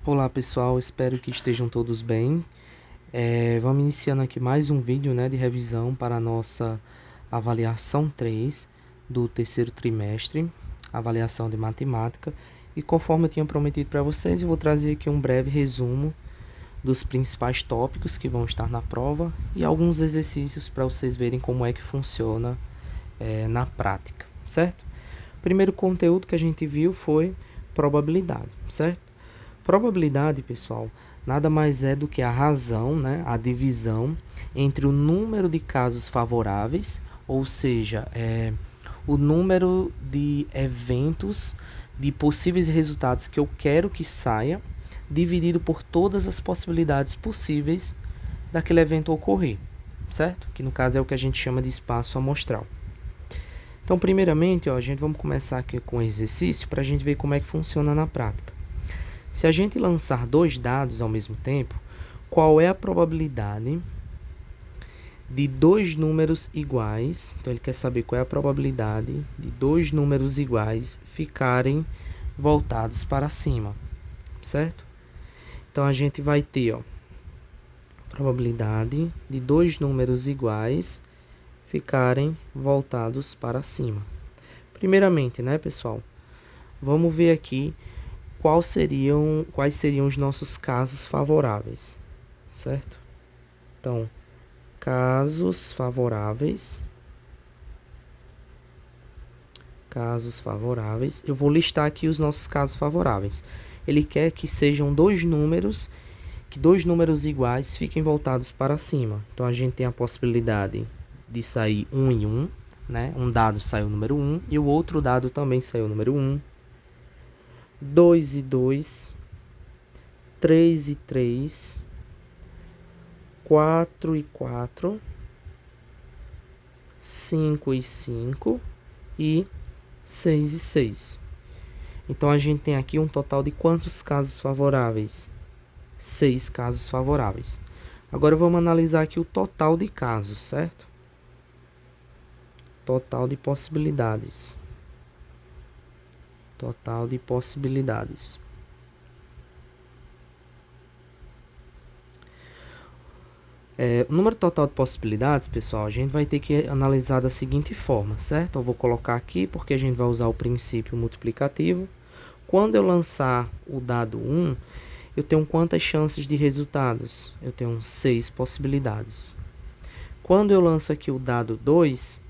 Olá pessoal, espero que estejam todos bem. Vamos iniciando aqui mais um vídeo, de revisão para a nossa avaliação 3 do terceiro trimestre, avaliação de matemática. E conforme eu tinha prometido para vocês, eu vou trazer aqui um breve resumo dos principais tópicos que vão estar na prova e alguns exercícios para vocês verem como é que funciona na prática, certo? O primeiro conteúdo que a gente viu foi probabilidade, certo? Probabilidade, pessoal, nada mais é do que a razão, a divisão entre o número de casos favoráveis, ou seja, o número de eventos, de possíveis resultados que eu quero que saia, dividido por todas as possibilidades possíveis daquele evento ocorrer, certo? Que no caso é o que a gente chama de espaço amostral. Então, primeiramente, a gente vamos começar aqui com o exercício para a gente ver como é que funciona na prática. Se a gente lançar dois dados ao mesmo tempo, qual é a probabilidade de dois números iguais? Então, ele quer saber qual é a probabilidade de dois números iguais ficarem voltados para cima, certo? Então, a gente vai ter, probabilidade de dois números iguais ficarem voltados para cima. Primeiramente, pessoal? Vamos ver aqui quais seriam os nossos casos favoráveis, certo? Então, casos favoráveis, eu vou listar aqui os nossos casos favoráveis. Ele quer que sejam dois números iguais fiquem voltados para cima. Então, a gente tem a possibilidade de sair 1 e 1, Um dado saiu o número 1 e o outro dado também saiu o número 1. 2 e 2, 3 e 3, 4 e 4, 5 e 5 e 6 e 6. Então, a gente tem aqui um total de quantos casos favoráveis? 6 casos favoráveis. Agora, vamos analisar aqui o total de casos, certo? Total de possibilidades. Total de possibilidades. O número total de possibilidades, pessoal, a gente vai ter que analisar da seguinte forma, certo? Eu vou colocar aqui porque a gente vai usar o princípio multiplicativo. Quando eu lançar o dado 1, eu tenho quantas chances de resultados? Eu tenho 6 possibilidades. Quando eu lanço aqui o dado 2,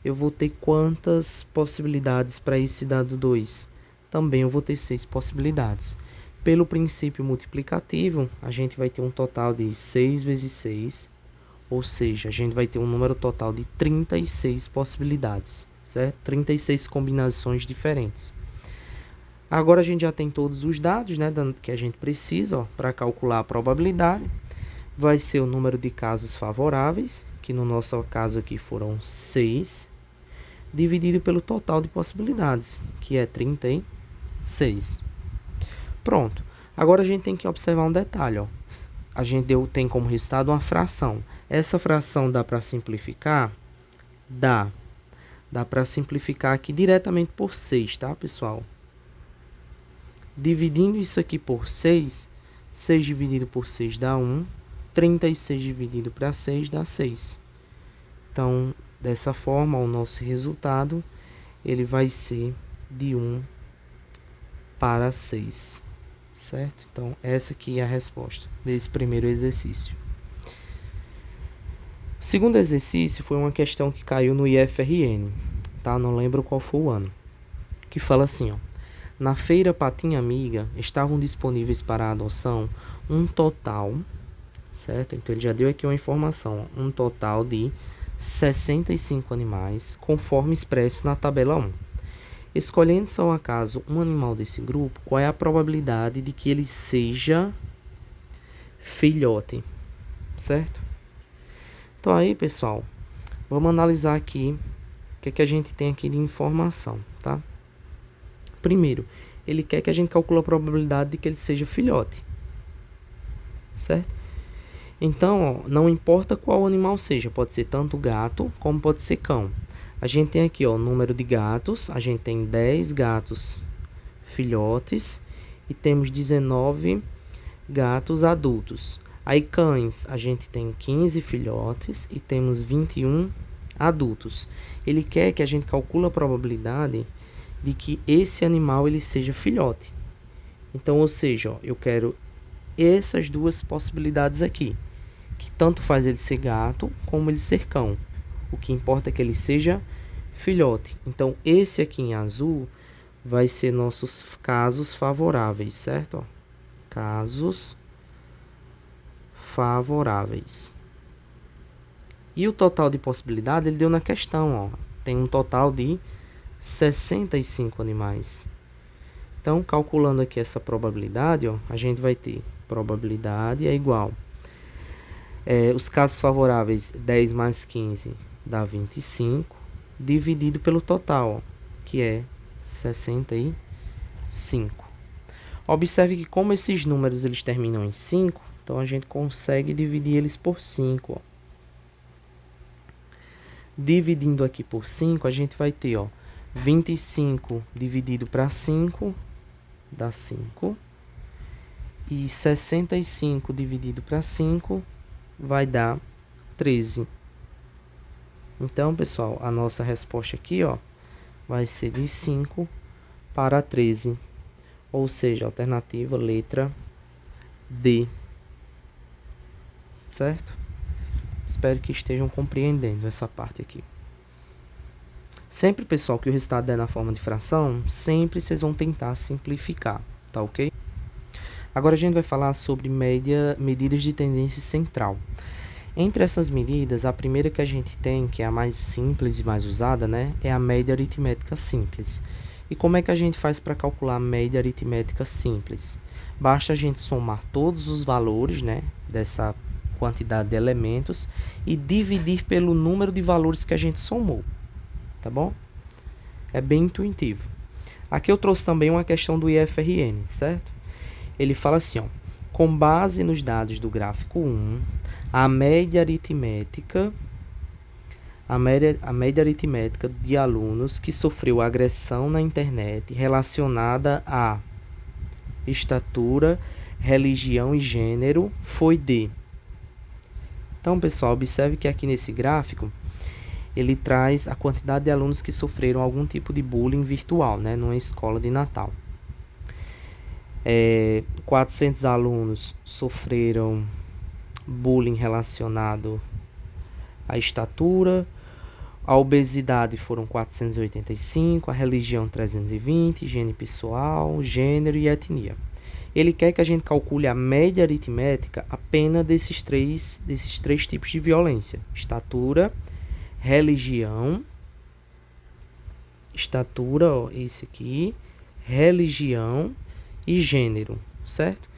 eu vou ter quantas possibilidades para esse dado 2? Também eu vou ter 6 possibilidades. Pelo princípio multiplicativo, a gente vai ter um total de 6 vezes 6, ou seja, a gente vai ter um número total de 36 possibilidades, certo? 36 combinações diferentes. Agora a gente já tem todos os dados, que a gente precisa para calcular a probabilidade. Vai ser o número de casos favoráveis, que no nosso caso aqui foram 6, dividido pelo total de possibilidades, que é 36. Pronto. Agora a gente tem que observar um detalhe, A gente tem como resultado uma fração. Essa fração dá para simplificar? Dá. Dá para simplificar aqui diretamente por 6, tá, pessoal? Dividindo isso aqui por 6, 6 dividido por 6 dá 1. 36 dividido para 6 dá 6. Então, dessa forma, o nosso resultado ele vai ser de 1 para 6, certo? Então, essa aqui é a resposta desse primeiro exercício. O segundo exercício foi uma questão que caiu no IFRN, tá? Não lembro qual foi o ano. Que fala assim, na feira Patinha Amiga estavam disponíveis para a adoção um total, certo? Então, ele já deu aqui uma informação, um total de 65 animais, conforme expresso na tabela 1. Escolhendo só ao acaso um animal desse grupo, qual é a probabilidade de que ele seja filhote, certo? Então aí, pessoal, vamos analisar aqui o que a gente tem aqui de informação, tá? Primeiro, ele quer que a gente calcule a probabilidade de que ele seja filhote, certo? Então, não importa qual animal seja, pode ser tanto gato como pode ser cão. A gente tem aqui, número de gatos, a gente tem 10 gatos filhotes e temos 19 gatos adultos. Aí cães, a gente tem 15 filhotes e temos 21 adultos. Ele quer que a gente calcule a probabilidade de que esse animal ele seja filhote. Então, ou seja, ó, eu quero essas duas possibilidades aqui, que tanto faz ele ser gato como ele ser cão. O que importa é que ele seja filhote. Então, esse aqui em azul vai ser nossos casos favoráveis, certo? Ó, casos favoráveis. E o total de possibilidade ele deu na questão, ó. Tem um total de 65 animais. Então, calculando aqui essa probabilidade, ó, a gente vai ter probabilidade é igual. Os casos favoráveis, 10 mais 15 dá 25, dividido pelo total, ó, que é 65. Observe que como esses números eles terminam em 5, então a gente consegue dividir eles por 5. Ó. Dividindo aqui por 5, a gente vai ter, ó, 25 dividido para 5 dá 5. E 65 dividido para 5 vai dar 13. Então, pessoal, a nossa resposta aqui, ó, vai ser de 5 para 13. Ou seja, alternativa letra D. Certo? Espero que estejam compreendendo essa parte aqui. Sempre, pessoal, que o resultado der na forma de fração, sempre vocês vão tentar simplificar, tá ok? Agora a gente vai falar sobre medidas de tendência central. Entre essas medidas, a primeira que a gente tem, que é a mais simples e mais usada, né, é a média aritmética simples. E como é que a gente faz para calcular a média aritmética simples? Basta a gente somar todos os valores, né, dessa quantidade de elementos e dividir pelo número de valores que a gente somou, tá bom? É bem intuitivo. Aqui eu trouxe também uma questão do IFRN, certo? Ele fala assim, ó, com base nos dados do gráfico 1, a média aritmética de alunos que sofreu agressão na internet relacionada a estatura, religião e gênero foi de... Então, pessoal, observe que aqui nesse gráfico ele traz a quantidade de alunos que sofreram algum tipo de bullying virtual, né, numa escola de Natal. 400 alunos sofreram bullying relacionado à estatura, a obesidade foram 485, a religião 320, higiene pessoal, gênero e etnia. Ele quer que a gente calcule a média aritmética apenas desses três tipos de violência: estatura, religião, ó, esse aqui, religião e gênero, certo?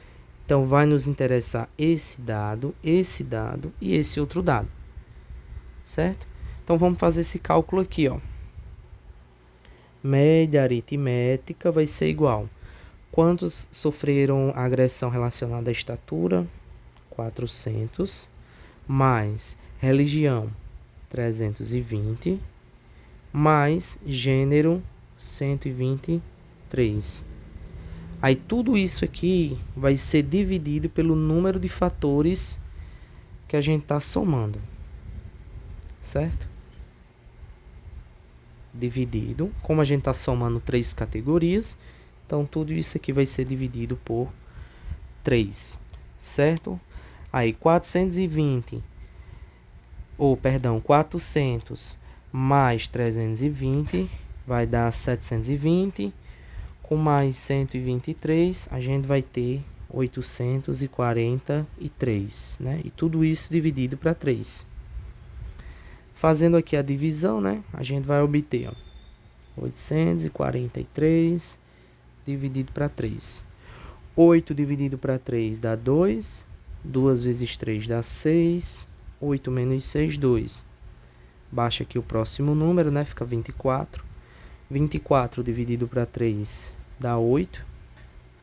Então, vai nos interessar esse dado e esse outro dado, certo? Então, vamos fazer esse cálculo aqui, ó. Média aritmética vai ser igual. Quantos sofreram agressão relacionada à estatura? 400. Mais religião, 320. Mais gênero, 123. Aí tudo isso aqui vai ser dividido pelo número de fatores que a gente está somando, certo? Dividido, como a gente está somando 3 categorias, então tudo isso aqui vai ser dividido por 3, certo? Aí 400 mais 320 vai dar 720. Com mais 123, a gente vai ter 843, né? E tudo isso dividido para 3. Fazendo aqui a divisão, né? A gente vai obter, ó, 843 dividido para 3. 8 dividido para 3 dá 2. 2 vezes 3 dá 6. 8 menos 6, 2. Baixa aqui o próximo número, né? Fica 24. 24 dividido para 3 dá 8.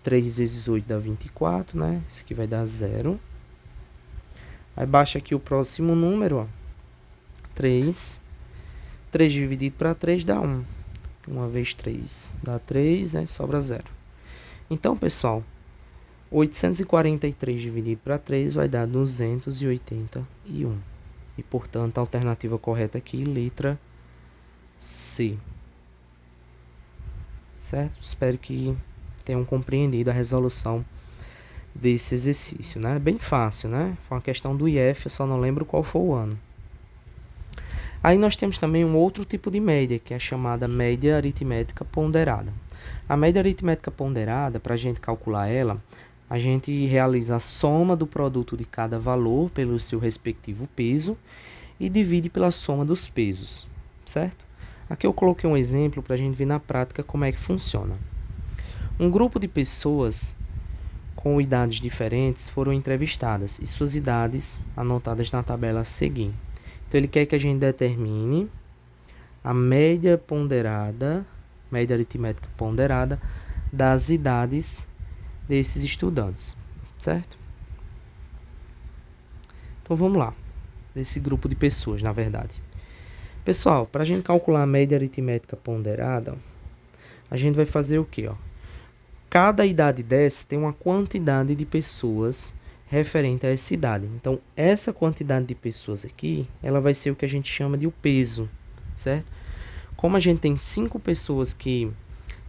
3 vezes 8 dá 24, né? Esse aqui vai dar 0. Aí baixa aqui o próximo número, ó. 3. 3 dividido para 3 dá 1. 1 vezes 3 dá 3, né? Sobra 0. Então, pessoal, 843 dividido para 3 vai dar 281. E, portanto, a alternativa correta aqui, letra C. Certo? Espero que tenham compreendido a resolução desse exercício, né? Bem fácil, né? Foi uma questão do IF, eu só não lembro qual foi o ano. Aí nós temos também um outro tipo de média, que é a chamada média aritmética ponderada. A média aritmética ponderada, para a gente calcular ela, a gente realiza a soma do produto de cada valor pelo seu respectivo peso e divide pela soma dos pesos, certo? Aqui eu coloquei um exemplo para a gente ver na prática como é que funciona. Um grupo de pessoas com idades diferentes foram entrevistadas e suas idades anotadas na tabela a seguir. Então, ele quer que a gente determine a média ponderada, média aritmética ponderada das idades desses estudantes, certo? Então, vamos lá. Desse grupo de pessoas, na verdade. Pessoal, para a gente calcular a média aritmética ponderada, a gente vai fazer o quê? Cada idade dessa tem uma quantidade de pessoas referente a essa idade. Então, essa quantidade de pessoas aqui, ela vai ser o que a gente chama de o peso, certo? Como a gente tem 5 pessoas que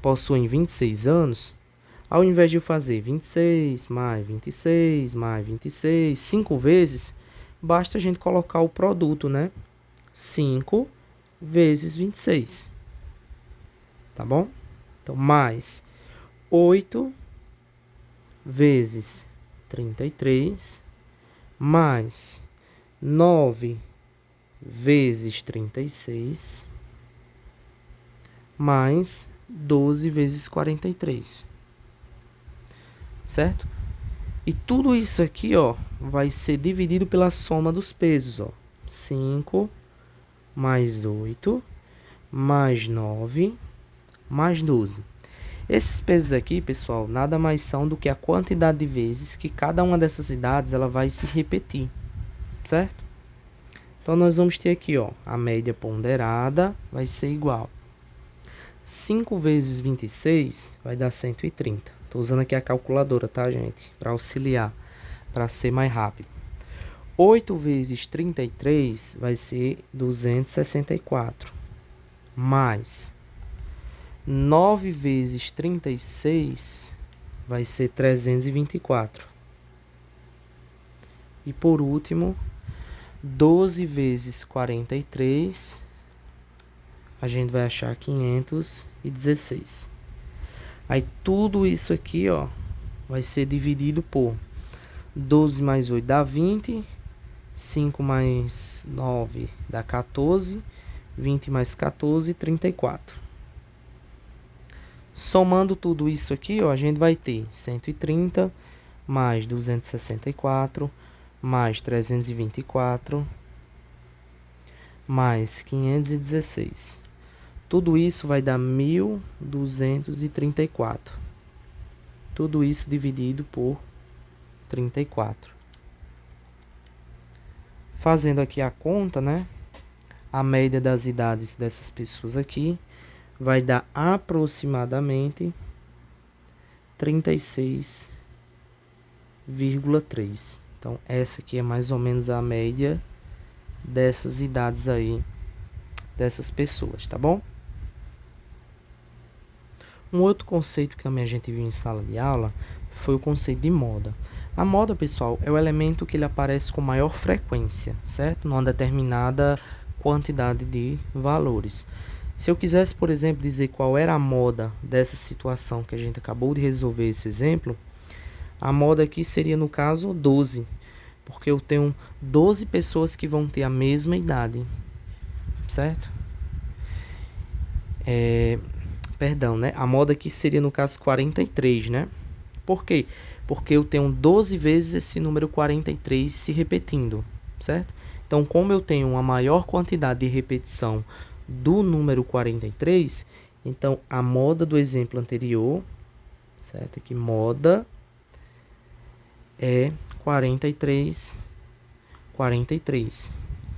possuem 26 anos, ao invés de eu fazer 26 mais 26 mais 26, 5 vezes, basta a gente colocar o produto, né? 5 vezes 26. Tá bom? Então, mais 8 vezes 33, mais 9 vezes 36, mais 12 vezes 43. Certo? E tudo isso aqui, ó, vai ser dividido pela soma dos pesos, ó. 5 mais 8 mais 9 mais 12. Esses pesos aqui, pessoal, nada mais são do que a quantidade de vezes que cada uma dessas idades ela vai se repetir, certo? Então, nós vamos ter aqui, ó, a média ponderada vai ser igual. 5 vezes 26 vai dar 130. Estou usando aqui a calculadora, tá, gente? Para auxiliar, para ser mais rápido. 8 vezes 33 vai ser 264. Mais 9 vezes 36 vai ser 324. E por último, 12 vezes 43, a gente vai achar 516. Aí tudo isso aqui, ó, vai ser dividido por 12 mais 8 dá 20, 5 mais 9 dá 14, 20 mais 14, 34. Somando tudo isso aqui, ó, a gente vai ter 130 mais 264 mais 324 mais 516. Tudo isso vai dar 1.234. Tudo isso dividido por 34. Fazendo aqui a conta, né? A média das idades dessas pessoas aqui vai dar aproximadamente 36,3. Então, essa aqui é mais ou menos a média dessas idades aí, dessas pessoas, tá bom? Um outro conceito que também a gente viu em sala de aula foi o conceito de moda. A moda, pessoal, é o elemento que ele aparece com maior frequência, certo? Numa determinada quantidade de valores. Se eu quisesse, por exemplo, dizer qual era a moda dessa situação que a gente acabou de resolver esse exemplo, a moda aqui seria, no caso, 12, porque eu tenho 12 pessoas que vão ter a mesma idade, certo? Perdão, né? A moda aqui seria, no caso, 43, né? Por quê? Porque eu tenho 12 vezes esse número 43 se repetindo, certo? Então, como eu tenho uma maior quantidade de repetição do número 43, então a moda do exemplo anterior, certo? Aqui, moda é 43,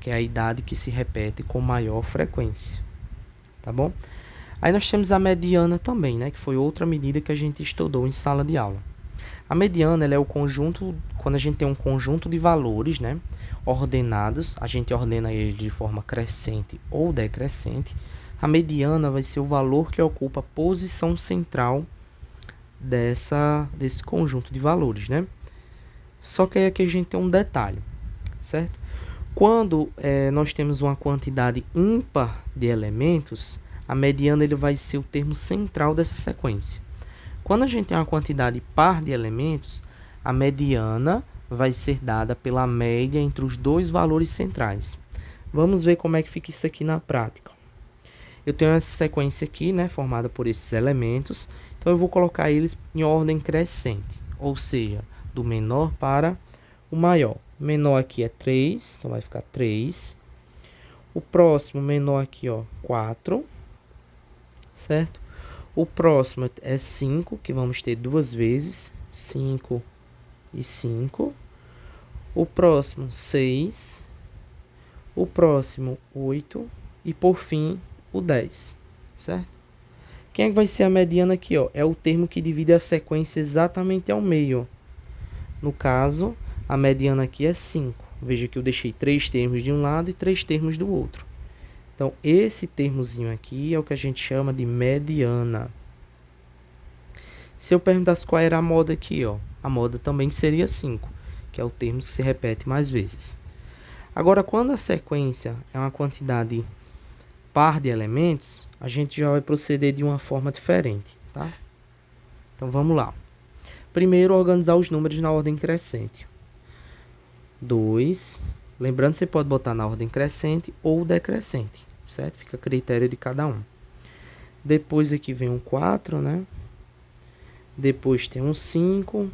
que é a idade que se repete com maior frequência, tá bom? Aí nós temos a mediana também, né? Que foi outra medida que a gente estudou em sala de aula. A mediana ela é o conjunto, quando a gente tem um conjunto de valores, né, ordenados, a gente ordena eles de forma crescente ou decrescente. A mediana vai ser o valor que ocupa a posição central desse conjunto de valores, né? Só que aí aqui a gente tem um detalhe, certo? Quando nós temos uma quantidade ímpar de elementos, a mediana ele vai ser o termo central dessa sequência. Quando a gente tem uma quantidade par de elementos, a mediana vai ser dada pela média entre os dois valores centrais. Vamos ver como é que fica isso aqui na prática. Eu tenho essa sequência aqui, né, formada por esses elementos, então eu vou colocar eles em ordem crescente, ou seja, do menor para o maior. O menor aqui é 3, então vai ficar 3. O próximo menor aqui, ó, 4, certo? O próximo é 5, que vamos ter duas vezes, 5 e 5. O próximo, 6. O próximo, 8. E por fim, o 10, certo? Quem é que vai ser a mediana aqui, ó? É o termo que divide a sequência exatamente ao meio. No caso, a mediana aqui é 5. Veja que eu deixei 3 termos de um lado e 3 termos do outro. Então, esse termozinho aqui é o que a gente chama de mediana. Se eu perguntasse qual era a moda aqui, ó, a moda também seria 5, que é o termo que se repete mais vezes. Agora, quando a sequência é uma quantidade par de elementos, a gente já vai proceder de uma forma diferente, tá? Então, vamos lá. Primeiro, organizar os números na ordem crescente. 2. Lembrando, você pode botar na ordem crescente ou decrescente, certo? Fica a critério de cada um. Depois aqui vem um 4, né? Depois tem um 5.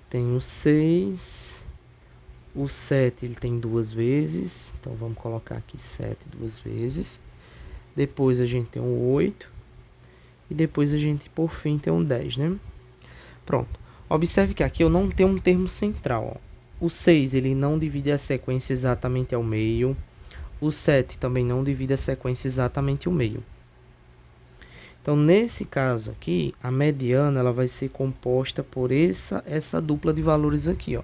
Tem um 6. O 7 ele tem duas vezes. Então, vamos colocar aqui 7 duas vezes. Depois a gente tem um 8. E depois a gente, por fim, tem um 10, né? Pronto. Observe que aqui eu não tenho um termo central, ó. O 6, ele não divide a sequência exatamente ao meio. O 7 também não divide a sequência exatamente ao meio. Então, nesse caso aqui, a mediana ela vai ser composta por essa dupla de valores aqui, ó.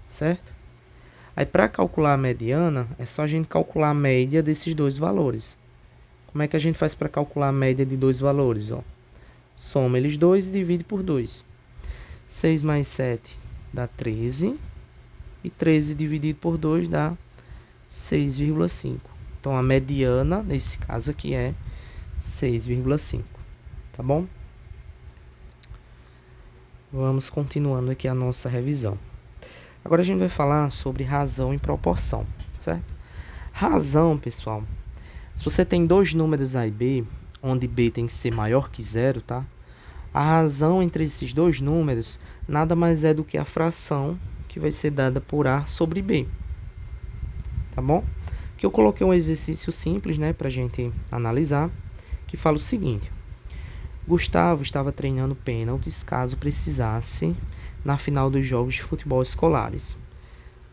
Certo? Aí, para calcular a mediana, é só a gente calcular a média desses dois valores. Como é que a gente faz para calcular a média de dois valores, ó? Soma eles dois e divide por 2. 6 mais 7 dá 13. E 13 dividido por 2 dá 6,5. Então, a mediana, nesse caso aqui, é 6,5. Tá bom? Vamos continuando aqui a nossa revisão. Agora, a gente vai falar sobre razão e proporção, certo? Razão, pessoal, se você tem dois números A e B, onde B tem que ser maior que 0, tá? A razão entre esses dois números nada mais é do que a fração que vai ser dada por A sobre B. Tá bom? Aqui eu coloquei um exercício simples, né, pra gente analisar, que fala o seguinte: Gustavo estava treinando pênaltis caso precisasse na final dos jogos de futebol escolares.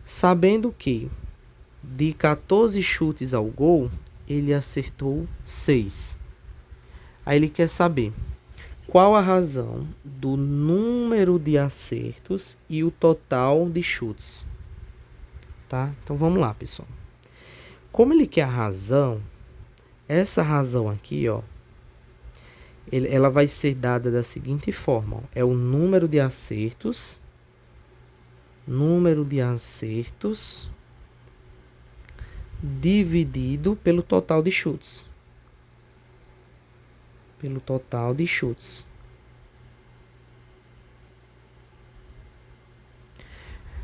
Sabendo que de 14 chutes ao gol, ele acertou 6. Aí ele quer saber qual a razão do número de acertos e o total de chutes. Tá? Então vamos lá, pessoal. Como ele quer a razão, essa razão aqui, ó, ela vai ser dada da seguinte forma, ó, é o número de acertos dividido pelo total de chutes.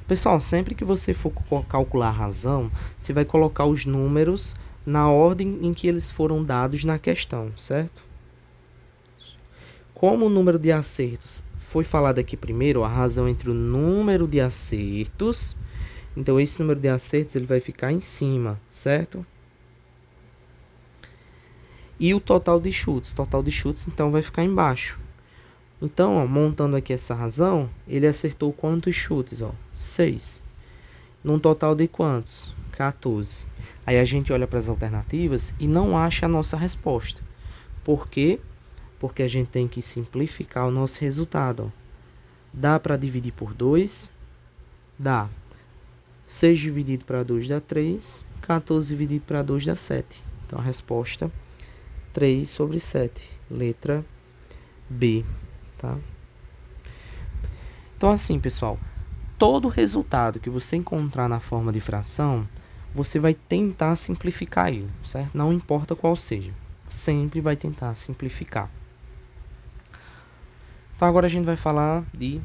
Pessoal, sempre que você for calcular a razão, você vai colocar os números na ordem em que eles foram dados na questão, certo? Como o número de acertos foi falado aqui primeiro, a razão entre o número de acertos, então esse número de acertos ele vai ficar em cima, certo? E o total de chutes, então vai ficar embaixo. Então, ó, montando aqui essa razão, ele acertou quantos chutes? Ó? 6. Num total de quantos? 14. Aí a gente olha para as alternativas e não acha a nossa resposta. Por quê? Porque a gente tem que simplificar o nosso resultado. Ó. Dá para dividir por 2? Dá. 6 dividido para 2 dá 3. 14 dividido para 2 dá 7. Então, a resposta 3/7. Letra B, tá? Então, assim, pessoal, todo resultado que você encontrar na forma de fração, você vai tentar simplificar ele, certo? Não importa qual seja. Sempre vai tentar simplificar. Então, agora a gente vai falar de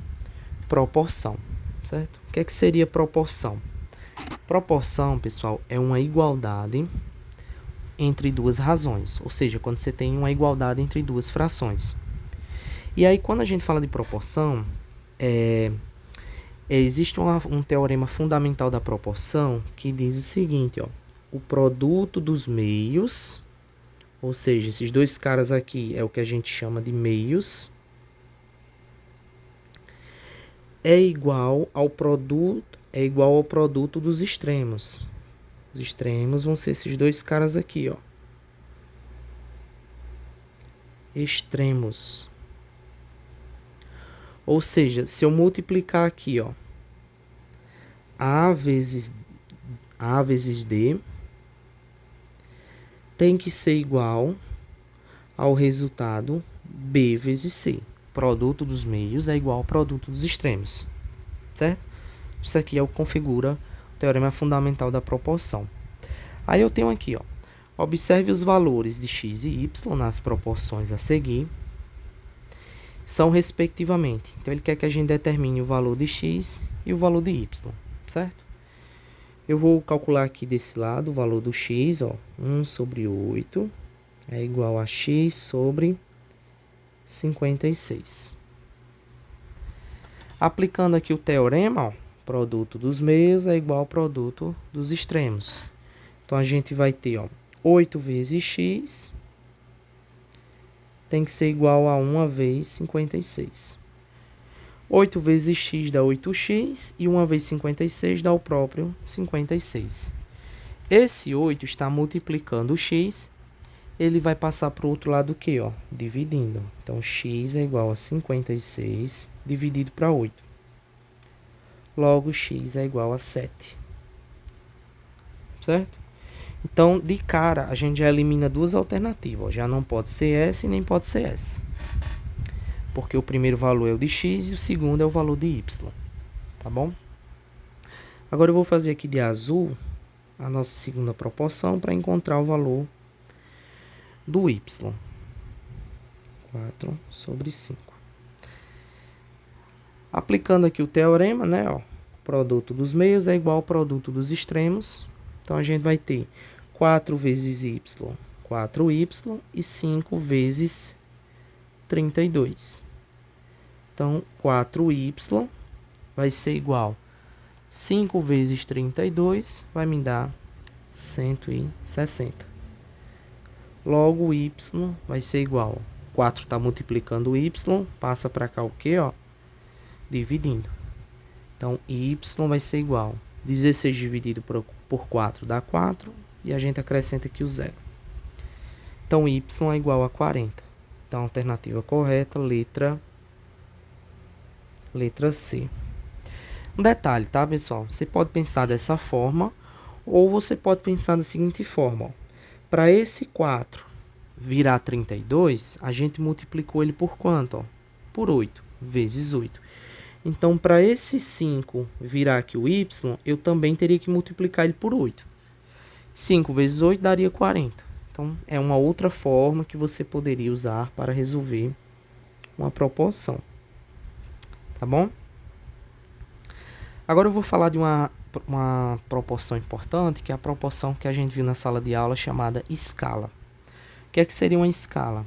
proporção, certo? O que é que seria proporção? Proporção, pessoal, é uma igualdade entre duas razões, ou seja, quando você tem uma igualdade entre duas frações. E aí, quando a gente fala de proporção, existe um teorema fundamental da proporção que diz o seguinte, ó, o produto dos meios, ou seja, esses dois caras aqui é o que a gente chama de meios, é igual ao produto dos extremos. Os extremos vão ser esses dois caras aqui, ó. Extremos. Ou seja, se eu multiplicar aqui, ó, A vezes D tem que ser igual ao resultado B vezes C. Produto dos meios é igual ao produto dos extremos, certo? Isso aqui é o que configura o teorema fundamental da proporção. Aí eu tenho aqui, ó, observe os valores de x e y nas proporções a seguir, são respectivamente. Então, ele quer que a gente determine o valor de x e o valor de y, certo? Eu vou calcular aqui desse lado o valor do x, ó, 1/8 é igual a x sobre 56. Aplicando aqui o teorema, ó, produto dos meios é igual ao produto dos extremos. Então, a gente vai ter, ó, 8 vezes x tem que ser igual a 1 vezes 56. 8 vezes x dá 8x e 1 vezes 56 dá o próprio 56. Esse 8 está multiplicando o x, ele vai passar para o outro lado o quê? Ó, dividindo. Então, x é igual a 56 dividido para 8. Logo, x é igual a 7. Certo? Então, de cara, a gente já elimina duas alternativas. Ó. Já não pode ser essa e nem pode ser essa. Porque o primeiro valor é o de x e o segundo é o valor de y. Tá bom? Agora eu vou fazer aqui de azul a nossa segunda proporção para encontrar o valor do y. 4/5. Aplicando aqui o teorema, né? Ó, produto dos meios é igual ao produto dos extremos. Então, a gente vai ter 4 vezes y, 4y, e 5 vezes 32. Então, 4y vai ser igual a 5 vezes 32, vai me dar 160. Logo, y vai ser igual. 4 está multiplicando o y, passa para cá o quê? Ó? Dividindo. Então, y vai ser igual. 16 dividido por 4 dá 4. E a gente acrescenta aqui o 0. Então, y é igual a 40. Então, a alternativa correta, letra C. Um detalhe, tá, pessoal? Você pode pensar dessa forma, ou você pode pensar da seguinte forma. Para esse 4 virar 32, a gente multiplicou ele por quanto? Ó? Por 8, vezes 8. Então, para esse 5 virar aqui o y, eu também teria que multiplicar ele por 8. 5 vezes 8 daria 40. Então, é uma outra forma que você poderia usar para resolver uma proporção. Tá bom? Agora eu vou falar de uma proporção importante, que é a proporção que a gente viu na sala de aula chamada escala. O que é que seria uma escala?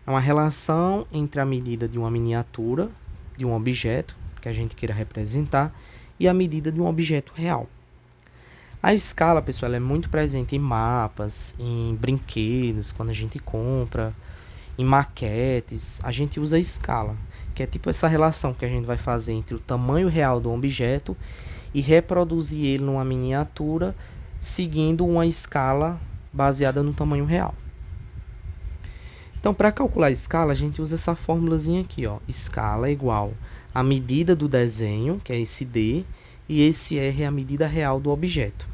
É uma relação entre a medida de uma miniatura de um objeto que a gente queira representar e a medida de um objeto real. A escala, pessoal, ela é muito presente em mapas, em brinquedos, quando a gente compra, em maquetes, a gente usa a escala, que é tipo essa relação que a gente vai fazer entre o tamanho real do objeto e reproduzir ele numa miniatura seguindo uma escala baseada no tamanho real. Então, para calcular a escala, a gente usa essa formulazinha aqui, ó. Escala é igual a medida do desenho, que é esse D, e esse R é a medida real do objeto.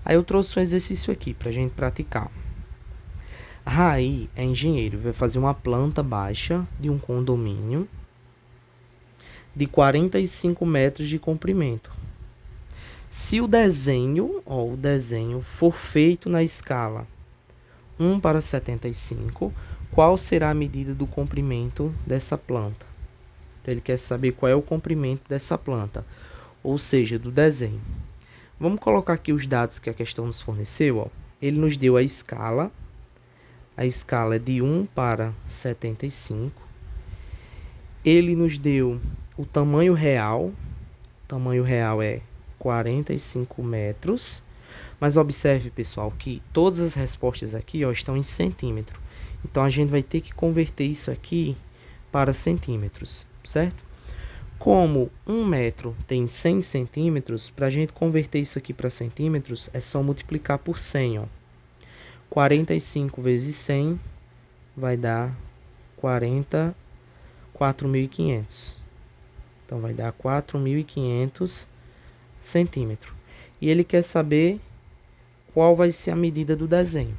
Aí eu trouxe um exercício aqui para a gente praticar. Raí é engenheiro, vai fazer uma planta baixa de um condomínio de 45 metros de comprimento. Se o desenho for feito na escala 1:75, qual será a medida do comprimento dessa planta? Então, ele quer saber qual é o comprimento dessa planta, ou seja, do desenho. Vamos colocar aqui os dados que a questão nos forneceu. Ó. Ele nos deu a escala é de 1:75. Ele nos deu o tamanho real é 45 metros. Mas observe, pessoal, que todas as respostas aqui estão em centímetro. Então, a gente vai ter que converter isso aqui para centímetros, certo? Como 1 metro tem 100 centímetros, para a gente converter isso aqui para centímetros, é só multiplicar por 100. 45 vezes 100 vai dar 4.500. Então, vai dar 4.500 centímetros. E ele quer saber qual vai ser a medida do desenho.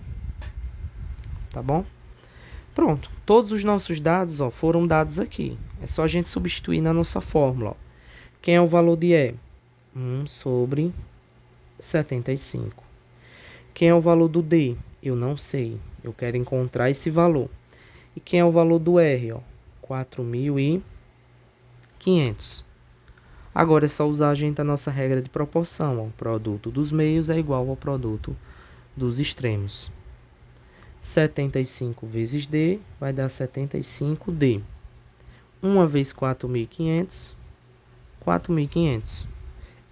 Tá bom? Pronto. Todos os nossos dados foram dados aqui. É só a gente substituir na nossa fórmula. Quem é o valor de E? 1/75. Quem é o valor do D? Eu não sei. Eu quero encontrar esse valor. E quem é o valor do R? 4.500. Agora é só usar a nossa regra de proporção. O produto dos meios é igual ao produto dos extremos. 75 vezes D vai dar 75D. 1 vezes 4.500, 4.500.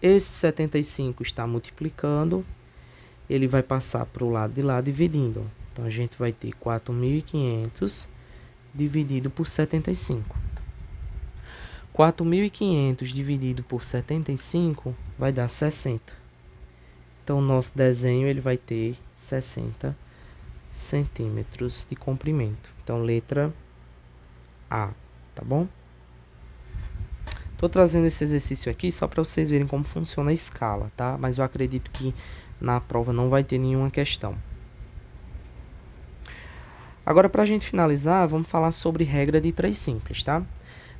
Esse 75 está multiplicando, ele vai passar para o lado de lá dividindo. Então, a gente vai ter 4.500 dividido por 75. 4.500 dividido por 75 vai dar 60. Então, o nosso desenho ele vai ter 60 centímetros de comprimento. Então, letra A, tá bom? Estou trazendo esse exercício aqui só para vocês verem como funciona a escala, tá? Mas eu acredito que na prova não vai ter nenhuma questão. Agora, para a gente finalizar, vamos falar sobre regra de 3 simples, tá?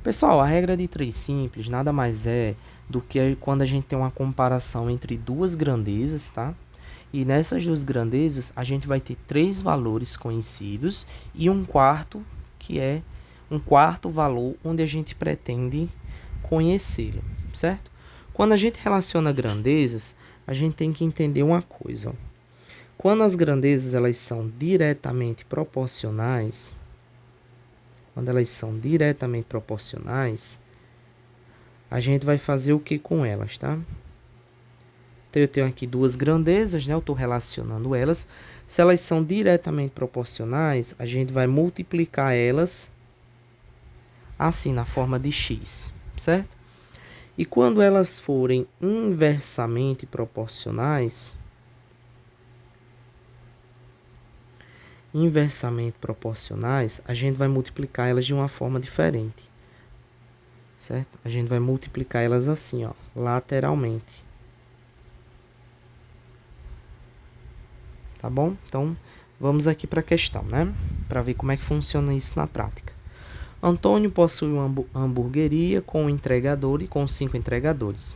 Pessoal, a regra de 3 simples nada mais é do que quando a gente tem uma comparação entre duas grandezas, tá? E nessas duas grandezas, a gente vai ter 3 valores conhecidos e um quarto, que é um quarto valor onde a gente pretende conhecê-lo, certo? Quando a gente relaciona grandezas, a gente tem que entender uma coisa. Quando as grandezas elas são diretamente proporcionais, a gente vai fazer o que com elas, tá? Então, eu tenho aqui duas grandezas, né? Eu estou relacionando elas. Se elas são diretamente proporcionais, a gente vai multiplicar elas assim, na forma de x, certo? E quando elas forem inversamente proporcionais, a gente vai multiplicar elas de uma forma diferente, certo? A gente vai multiplicar elas assim, lateralmente. Tá bom? Então, vamos aqui para a questão, né? Para ver como é que funciona isso na prática. Antônio possui uma hamburgueria com um entregador e com 5 entregadores.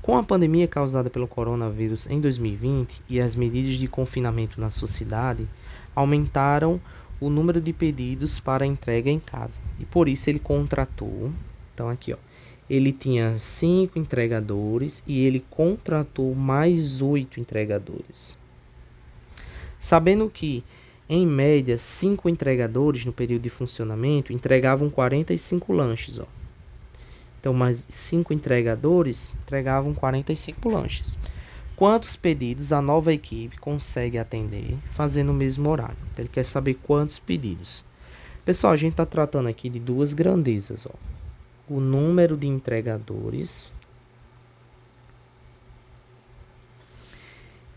Com a pandemia causada pelo coronavírus em 2020 e as medidas de confinamento na sociedade, aumentaram o número de pedidos para entrega em casa. E por isso ele contratou, então aqui, ele tinha 5 entregadores e ele contratou mais 8 entregadores. Sabendo que, em média, 5 entregadores no período de funcionamento entregavam 45 lanches. Então, mais 5 entregadores entregavam 45 lanches. Quantos pedidos a nova equipe consegue atender fazendo o mesmo horário? Então, ele quer saber quantos pedidos. Pessoal, a gente está tratando aqui de duas grandezas. O número de entregadores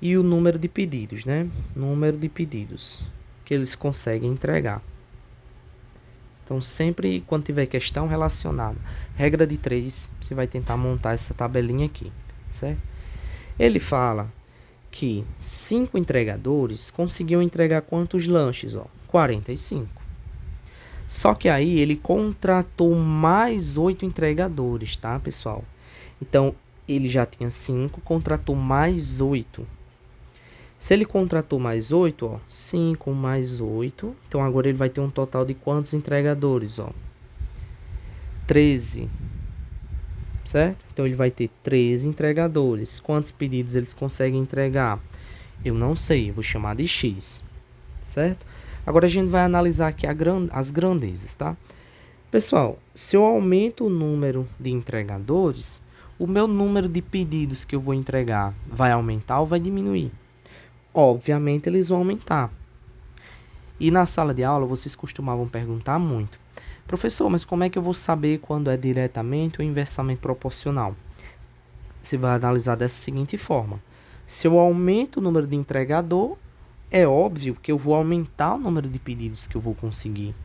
e o número de pedidos, né? Número de pedidos que eles conseguem entregar. Então, sempre quando tiver questão relacionada, regra de 3, você vai tentar montar essa tabelinha aqui, certo? Ele fala que 5 entregadores conseguiam entregar quantos lanches? 45. Só que aí ele contratou mais 8 entregadores, tá, pessoal? Então, ele já tinha 5, contratou mais 8. Se ele contratou mais 8, 5 mais 8. Então, agora ele vai ter um total de quantos entregadores? 13. Certo? Então, ele vai ter 13 entregadores. Quantos pedidos eles conseguem entregar? Eu não sei, eu vou chamar de X. Certo? Agora, a gente vai analisar aqui as grandezas, tá? Pessoal, se eu aumento o número de entregadores, o meu número de pedidos que eu vou entregar vai aumentar ou vai diminuir? Obviamente, eles vão aumentar. E na sala de aula, vocês costumavam perguntar muito: professor, mas como é que eu vou saber quando é diretamente ou inversamente proporcional? Você vai analisar dessa seguinte forma: se eu aumento o número de entregador, é óbvio que eu vou aumentar o número de pedidos que eu vou conseguir.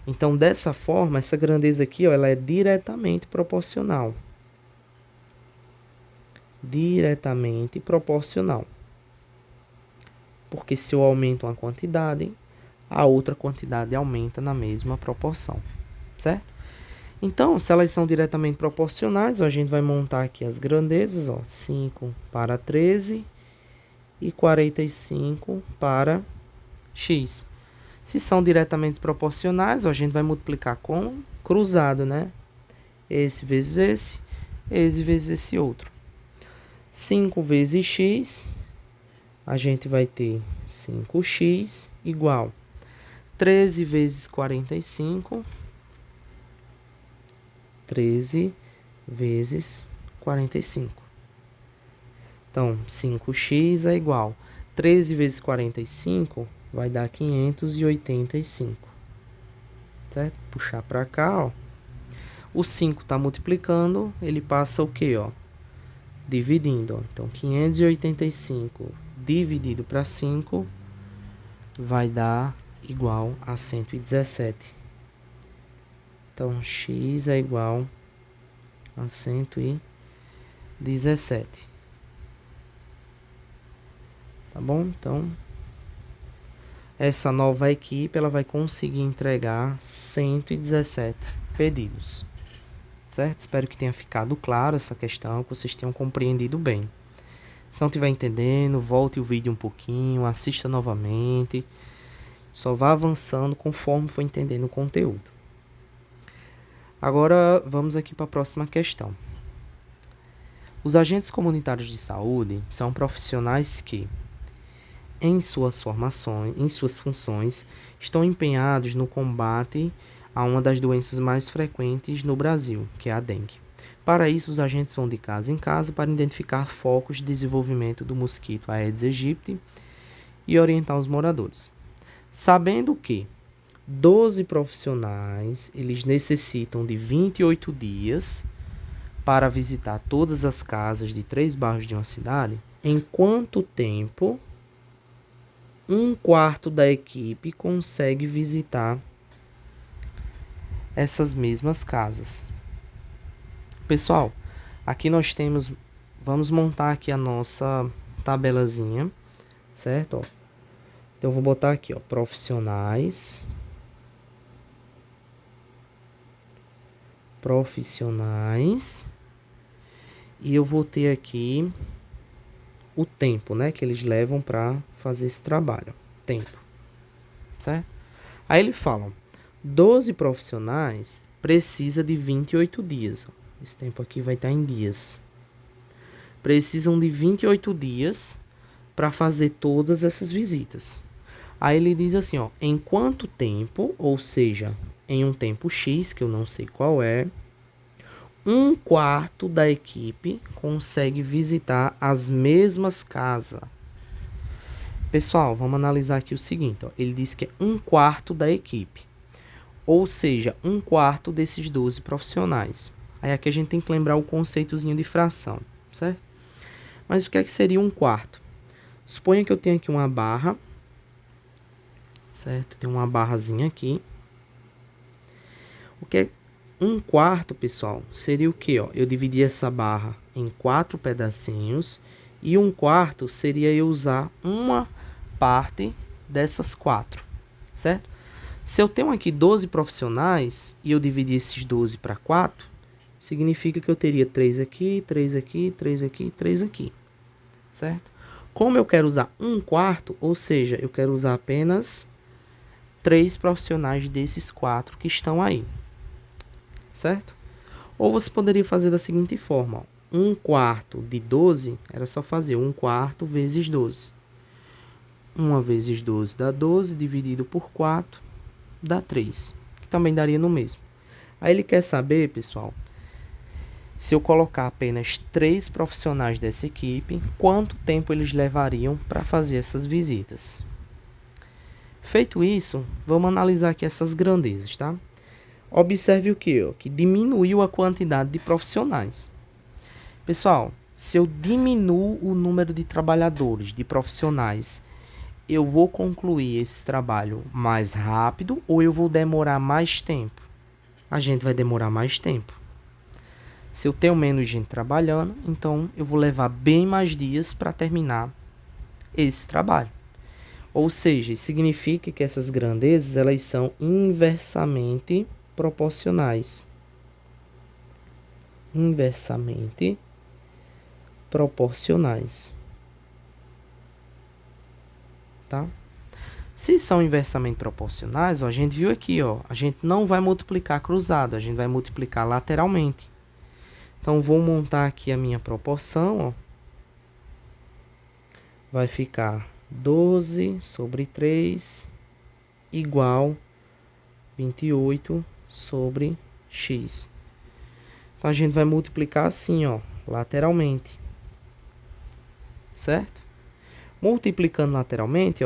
Então, dessa forma, essa grandeza aqui, ela é diretamente proporcional. Diretamente proporcional. Porque se eu aumento uma quantidade, a outra quantidade aumenta na mesma proporção, certo? Então, se elas são diretamente proporcionais, a gente vai montar aqui as grandezas, 5 para 13 e 45 para x. Se são diretamente proporcionais, a gente vai multiplicar com cruzado, né? Esse vezes esse vezes esse outro. 5 vezes x, a gente vai ter 5x igual 13 vezes 45, 13 vezes 45. Então, 5x é igual 13 vezes 45 vai dar 585. Certo? Puxar para cá, O 5 está multiplicando, ele passa o quê, dividindo, Então, 585 dividido para 5 vai dar igual a 117. Então, x é igual a 117. Tá bom? Então, essa nova equipe ela vai conseguir entregar 117 pedidos. Certo? Espero que tenha ficado claro essa questão, que vocês tenham compreendido bem. Se não estiver entendendo, volte o vídeo um pouquinho, assista novamente. Só vá avançando conforme for entendendo o conteúdo. Agora, vamos aqui para a próxima questão. Os agentes comunitários de saúde são profissionais que, em suas funções, estão empenhados no combate a uma das doenças mais frequentes no Brasil, que é a dengue. Para isso, os agentes vão de casa em casa para identificar focos de desenvolvimento do mosquito Aedes aegypti e orientar os moradores. Sabendo que 12 profissionais, eles necessitam de 28 dias para visitar todas as casas de 3 bairros de uma cidade, em quanto tempo um quarto da equipe consegue visitar essas mesmas casas? Pessoal, aqui nós temos, vamos montar aqui a nossa tabelazinha, certo? Então, eu vou botar aqui, profissionais, e eu vou ter aqui o tempo, né, que eles levam para fazer esse trabalho, tempo, certo? Aí eles falam, 12 profissionais precisa de 28 dias, esse tempo aqui vai estar em dias. Precisam de 28 dias para fazer todas essas visitas. Aí ele diz assim, em quanto tempo, ou seja, em um tempo X, que eu não sei qual é, um quarto da equipe consegue visitar as mesmas casas. Pessoal, vamos analisar aqui o seguinte, ele diz que é um quarto da equipe, ou seja, um quarto desses 12 profissionais. Aí aqui a gente tem que lembrar o conceitozinho de fração, certo? Mas o que é que seria um quarto? Suponha que eu tenho aqui uma barra, certo? Tem uma barrazinha aqui. O que é 1/4, pessoal? Seria o que? Eu dividi essa barra em 4 pedacinhos. E 1/4 seria eu usar uma parte dessas 4, certo? Se eu tenho aqui 12 profissionais e eu dividir esses 12 para 4, significa que eu teria 3 aqui, 3 aqui, 3 aqui, 3 aqui, certo? Como eu quero usar 1/4, ou seja, eu quero usar apenas 3 profissionais desses 4 que estão aí, certo? Ou você poderia fazer da seguinte forma, 1/4 de 12, era só fazer 1/4 vezes 12. 1 vezes 12 dá 12, dividido por 4, dá 3, que também daria no mesmo. Aí ele quer saber, pessoal, se eu colocar apenas 3 profissionais dessa equipe, quanto tempo eles levariam para fazer essas visitas. Feito isso, vamos analisar aqui essas grandezas, tá? Observe o que? Que diminuiu a quantidade de profissionais. Pessoal, se eu diminuo o número de trabalhadores, de profissionais, eu vou concluir esse trabalho mais rápido ou eu vou demorar mais tempo? A gente vai demorar mais tempo. Se eu tenho menos gente trabalhando, então eu vou levar bem mais dias para terminar esse trabalho. Ou seja, significa que essas grandezas elas são inversamente proporcionais. Inversamente proporcionais. Tá? Se são inversamente proporcionais, a gente viu aqui, a gente não vai multiplicar cruzado, a gente vai multiplicar lateralmente. Então, vou montar aqui a minha proporção, vai ficar 12 sobre 3 igual 28 sobre x. Então, a gente vai multiplicar assim, lateralmente. Certo? Multiplicando lateralmente,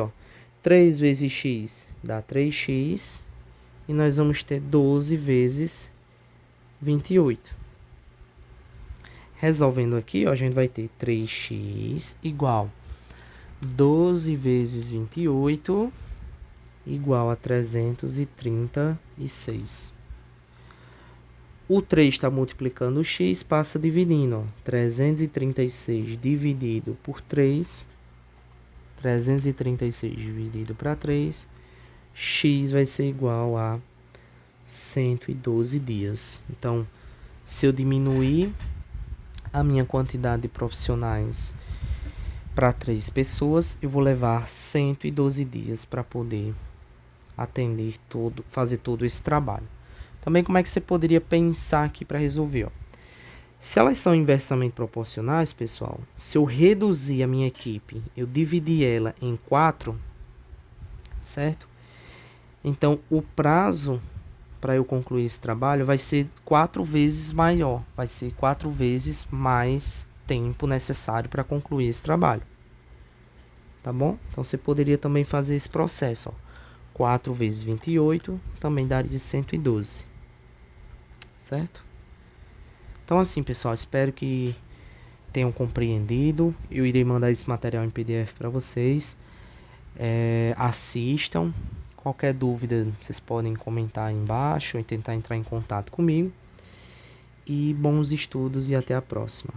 3 vezes x dá 3x. E nós vamos ter 12 vezes 28. Resolvendo aqui, a gente vai ter 3x igual 12 vezes 28 igual a 336. O 3 está multiplicando o x, passa dividindo. 336 dividido por 3. 336 dividido para 3. X vai ser igual a 112 dias. Então, se eu diminuir a minha quantidade de profissionais para 3 pessoas, eu vou levar 112 dias para poder atender fazer todo esse trabalho. Também como é que você poderia pensar aqui para resolver? Se elas são inversamente proporcionais, pessoal, se eu reduzir a minha equipe, eu dividir ela em 4, certo? Então, o prazo para eu concluir esse trabalho vai ser 4 vezes maior, vai ser 4 vezes mais tempo necessário para concluir esse trabalho. Tá bom? Então, você poderia também fazer esse processo, 4 vezes 28 também daria 112. Certo? Então, assim, pessoal, espero que tenham compreendido. Eu irei mandar esse material em PDF para vocês. Assistam. Qualquer dúvida, vocês podem comentar aí embaixo ou tentar entrar em contato comigo. E bons estudos e até a próxima.